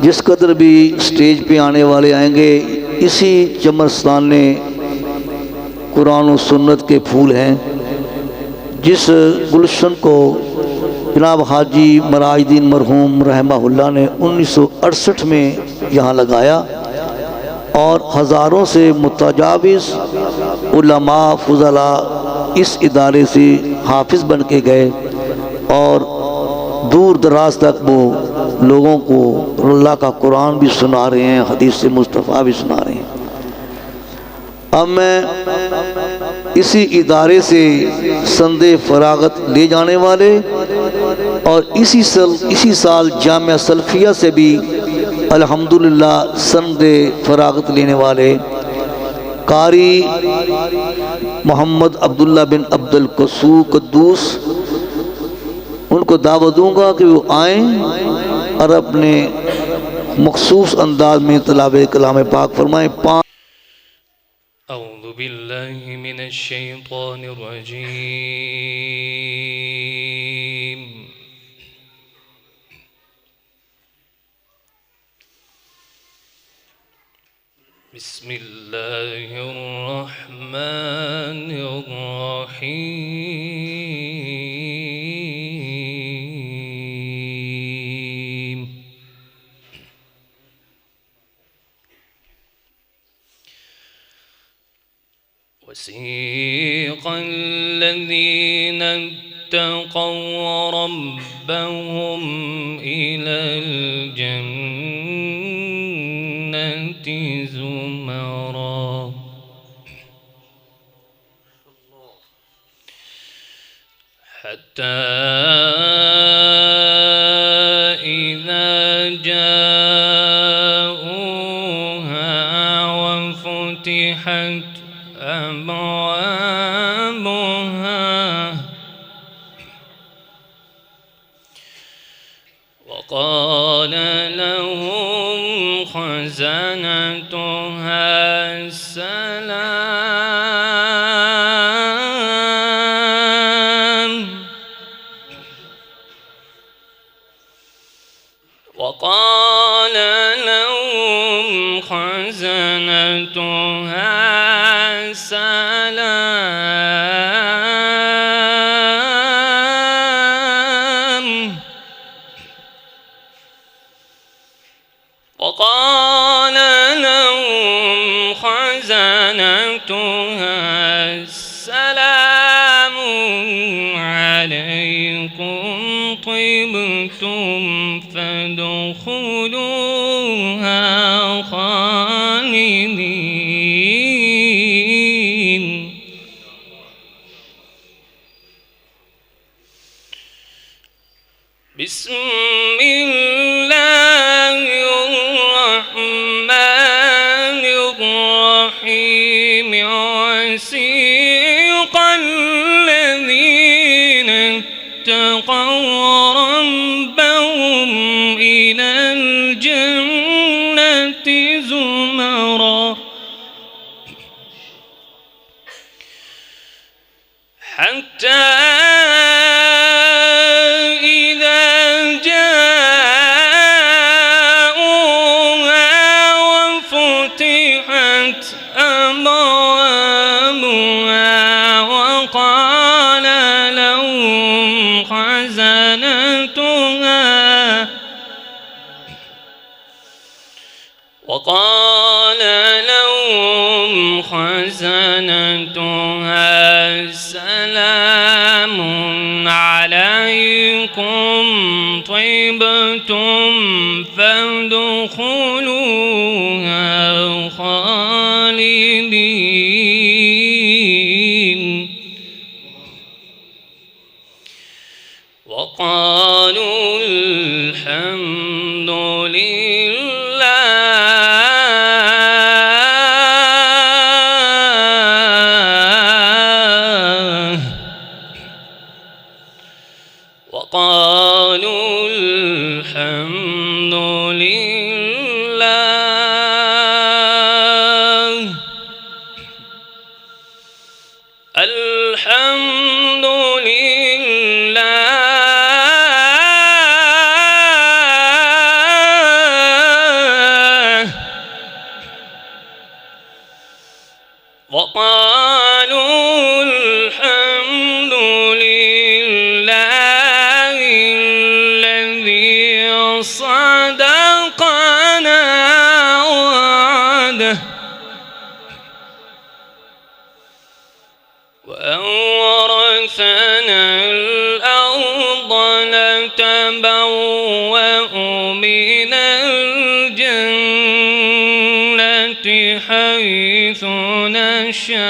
जिस कदर भी स्टेज पे आने वाले आएंगे, इसी चमरस्तान ने कुरान और सुन्नत के फूल हैं। जिस गुलशन को जनाब हाजी मराजुद्दीन मरहूम रहमहुल्लाह ने 1968 में यहाँ लगाया और हज़ारों से मुतजाविज़ उलमा फुज़ला इस इदारे से हाफिज़ बन के गए और दूर दराज तक वो लोगों को अल्लाह का कुरान भी सुना रहे हैं, हदीस मुस्तफ़ा भी सुना रहे हैं। अब मैं इसी इदारे से संदे फरागत ले जाने वाले और इसी साल जामिया सल्फिया से भी अल्हम्दुलिल्लाह संदे फरागत लेने वाले कारी मोहम्मद अब्दुल्ला बिन अब्दुल कद्दूस, उनको दावत दूँगा कि वो आएँ और अपने मखसूस अंदाज में तलावे कलाम पाक फरमाएँ। अऊज़ु बिल्लाहि मिनश शैतानिर रजीम। बिस्मिल्लाहिर रहमानिर रहीम। वसीक़ الذين اتقوا ربهم إلى الجنة زمرا حتى إذا جاءوها وفتحت أبوابها وقال لهم خزنتها السلام وقال لهم خزنتها سلام وقال لهم خزنتها السلام عليكم طبتم فادخلوها خالدين بسم الله الرحمن الرحيم. وسيق الذين اتقوا ربهم إلى الجنة زمرا حتى وقال لهم خزنتها سلام عليكم طبتم فادخلوها خالدين وقالوا الحمد وقالوا الحمد لله الحمد لله صدقنا وعده وأورثنا الأرض نتبوأ من الجنة حيث نشاء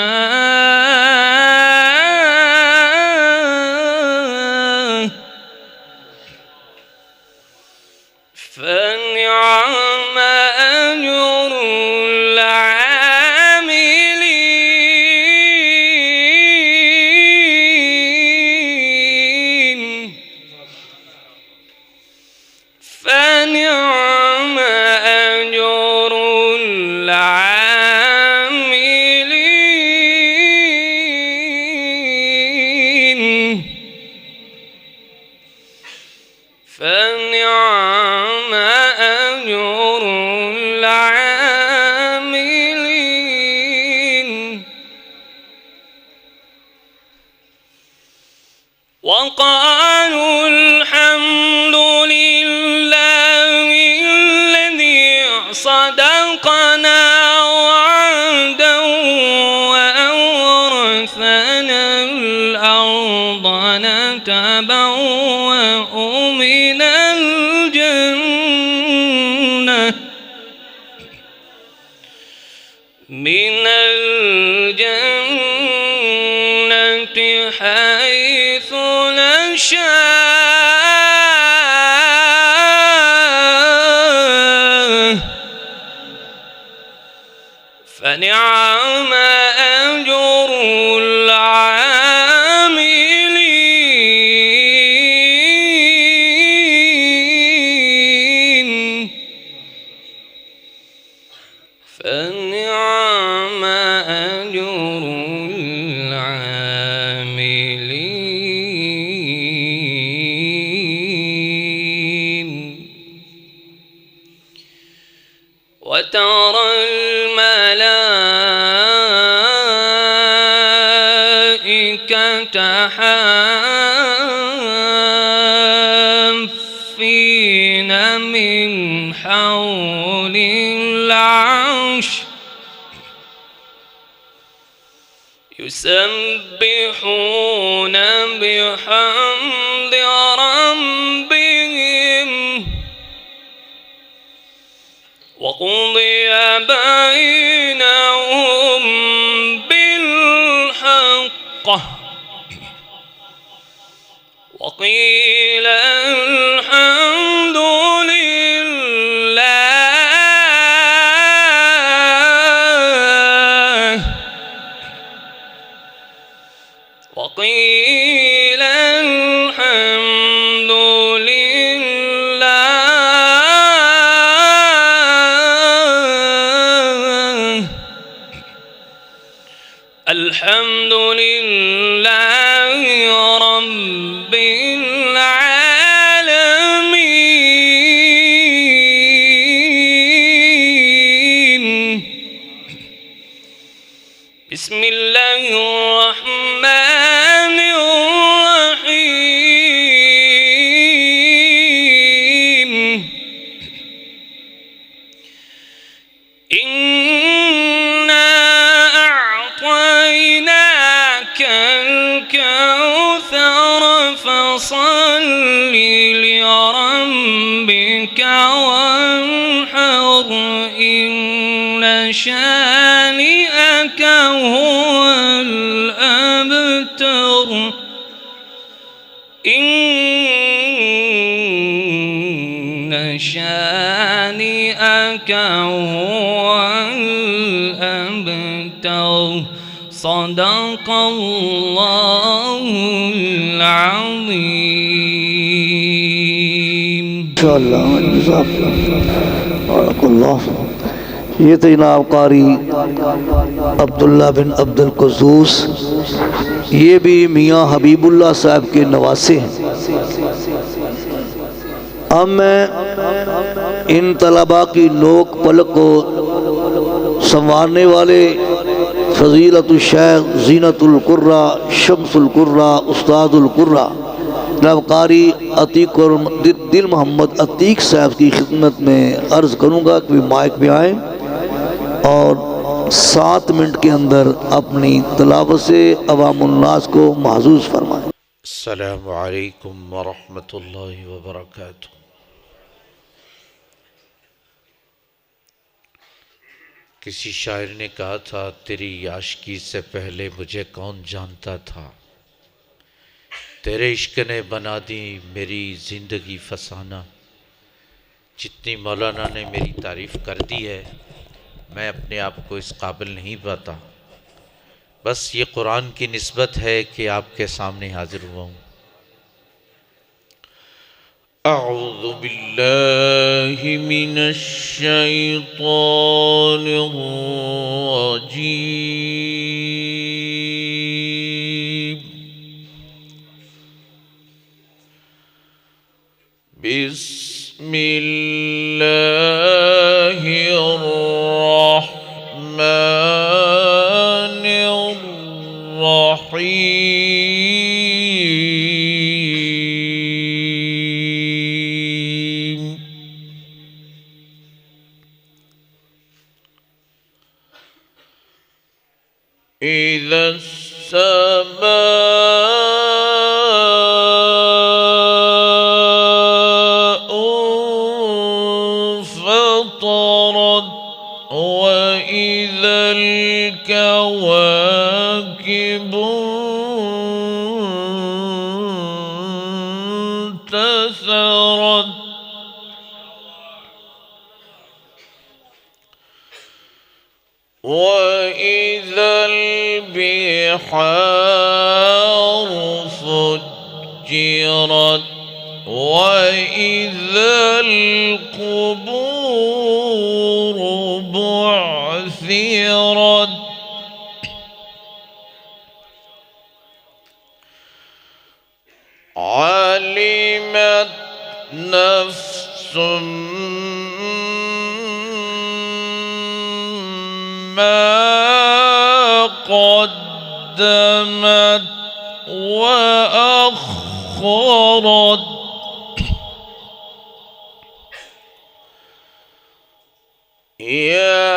فنعم أجر العاملين فنعم أجر العاملين فنعم أجر العاملين وقالوا الحمد لله الذي صدقنا وعده وأورثنا الأرض نتبوأ من الجنة حيث نشاء فنعم أجر العاملين فنعم أجر العاملين وترى الملائكة حافين من حول العرش يسبحون بحمد ربهم وقضي بينهم بالحق وقيل الحمد لله وقيل الحمد لله الحمد لله رب العالمين بسم الله الرحمن الرحيم إنا أعطيناك الكوثر فصل لربك وانحر إن شانئك هو الأبتر إن شانئك هو الأبتر صدق الله العظيم इंशाअल्लाह ये तो जनाब कारी अब्दुल्ला बिन अब्दुल कुद्दूस ये भी मियाँ हबीबुल्लाह साहब के नवासे हैं। अब मैं इन तलबा की नोक पलक को संवारने वाले फजीलतुल शेख ज़ीनतुल कुर्रा शम्सुल कुर्रा उस्तादुल कुर्रा जनाब कारी अतीक और दिल मोहम्मद अतीक साहब की खिदमत में अर्ज़ करूँगा कि माइक पे आएँ और 7 मिनट के अंदर अपनी तलावत से अवामुन्नास को महजूज फरमाएँ। अस्सलामु अलैकुम वरहमतुल्लाहि वबरकातुहू। किसी शायर ने कहा था, तेरी आशिकी से पहले मुझे कौन जानता था, तेरे इश्क ने बना दी मेरी ज़िंदगी फसाना। जितनी मौलाना ने मेरी तारीफ़ कर दी है, मैं अपने आप को इस काबिल नहीं पाता। बस ये कुरान की निस्बत है कि आपके सामने हाजिर हुआ हूँ। अऊज़ु बिल्लाहि मिनश शैतानिर रजीम। बिस्मिल्लाहिर रहमानिर रहीम। इज़ा अस्समाउ फतरत व इज़ल कवाकिबु इंतसरत وإذا البحار فجرت وإذا القبور بعثرت علمت نفس ما قدمت وأخرت يا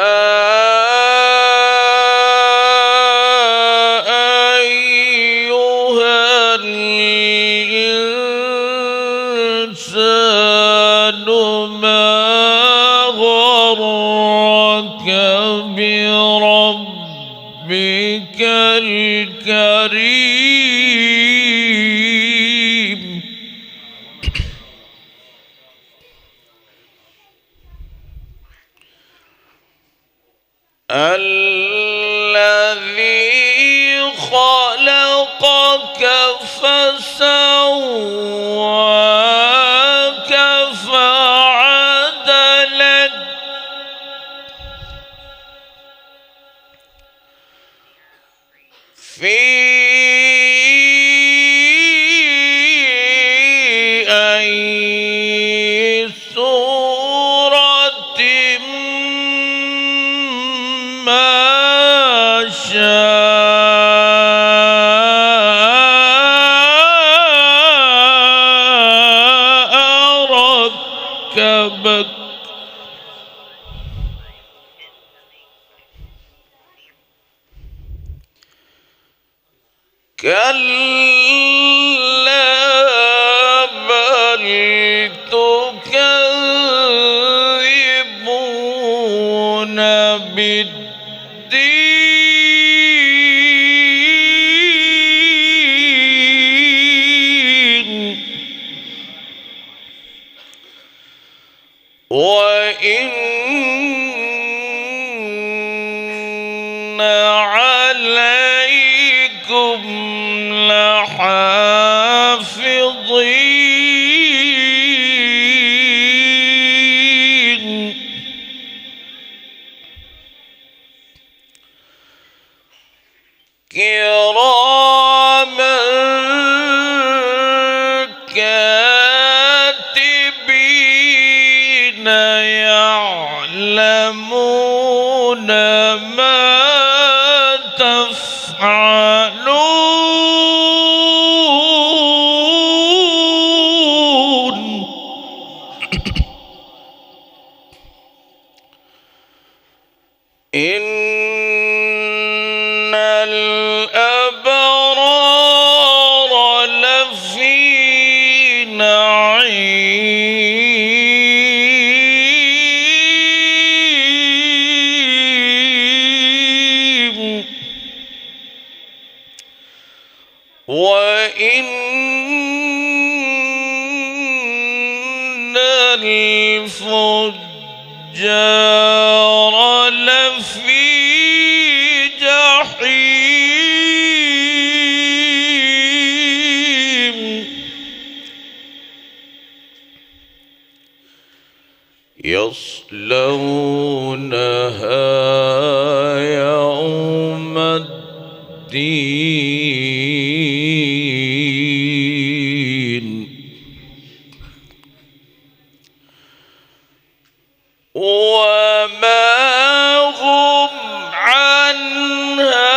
أيها الإنسان ما غرك بربك الكريم الذي خلقك فسواك فعدلك في أي صورة ما شاء ركبك كلا بل تكذبون بالدين وإن عليكم لحافظين كراما كاتبين يعلمون ما تفعلون إن الأبرار لفي نعيم وإن الفجار لفي جحيم يصلونها يوم الدين وما هم عنها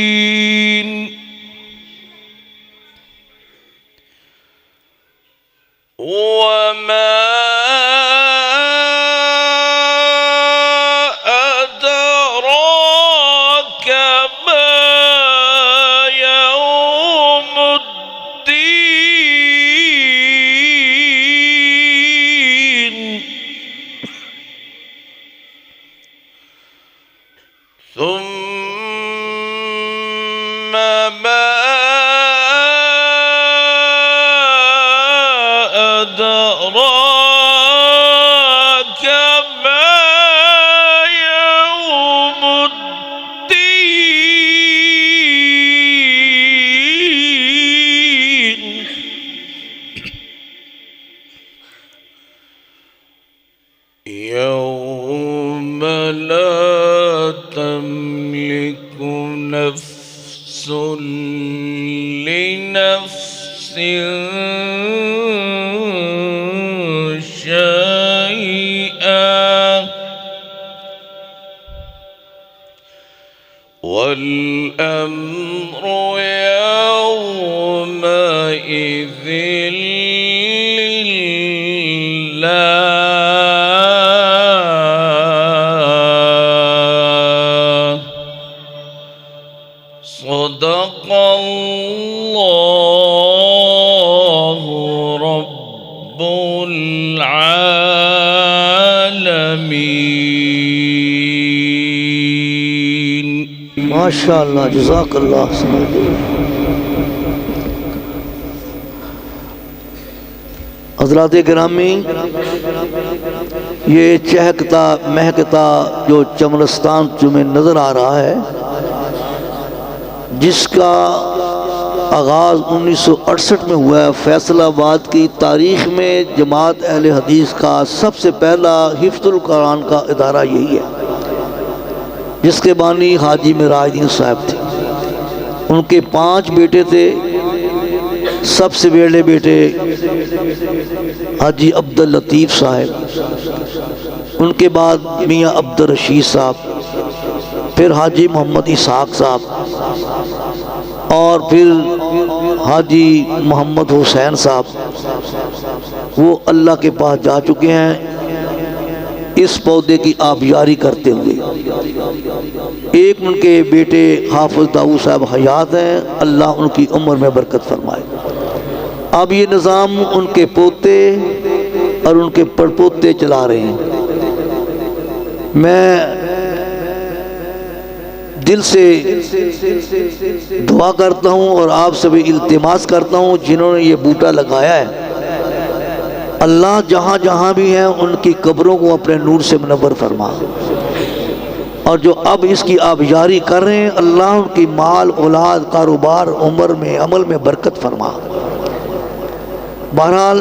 بغائبين وما أدراك ما يوم الدين ثم ما أدراك ما يوم الدين يوم لا تملك نفس لنفس شيئا والأمر يومئذ لله صدق الله رب العالمين माशा अल्लाह जज़ाकल्लाह। हज़रात गिरामी, ये चहकता महकता जो चमरस्तान तुम्हें नज़र आ रहा है, जिसका आगाज़ 1968 में हुआ है। फैसलाबाद की तारीख़ में जमात अहले हदीस का सबसे पहला हिफ्ज़ुल कुरान का इदारा यही है, जिसके बानी हाजी मिराजुद्दीन साहब थे। उनके 5 बेटे थे। सबसे बड़े बेटे हाजी अब्दुल लतीफ़ साहब, उनके बाद मियाँ अब्दुल रशीद साहब, फिर हाजी मोहम्मद इसहाक साहब और फिर हाजी मोहम्मद हुसैन साहब। वो अल्लाह के पास जा चुके हैं इस पौधे की आबियारी करते हुए। एक उनके बेटे हाफिज़ दाऊद साहब हयात हैं, अल्लाह उनकी उम्र में बरकत फरमाए। अब ये निज़ाम उनके पोते और उनके पड़पोते चला रहे हैं। मैं दिल से दुआ करता हूँ और आप सभी इल्तिमास करता हूँ जिन्होंने ये बूटा लगाया है, अल्लाह जहाँ जहाँ भी हैं उनकी कब्रों को अपने नूर से मुनव्वर फरमा, और जो अब इसकी आबियारी कर रहे हैं अल्लाह उनकी माल औलाद कारोबार उम्र में अमल में बरकत फरमा। बहरहाल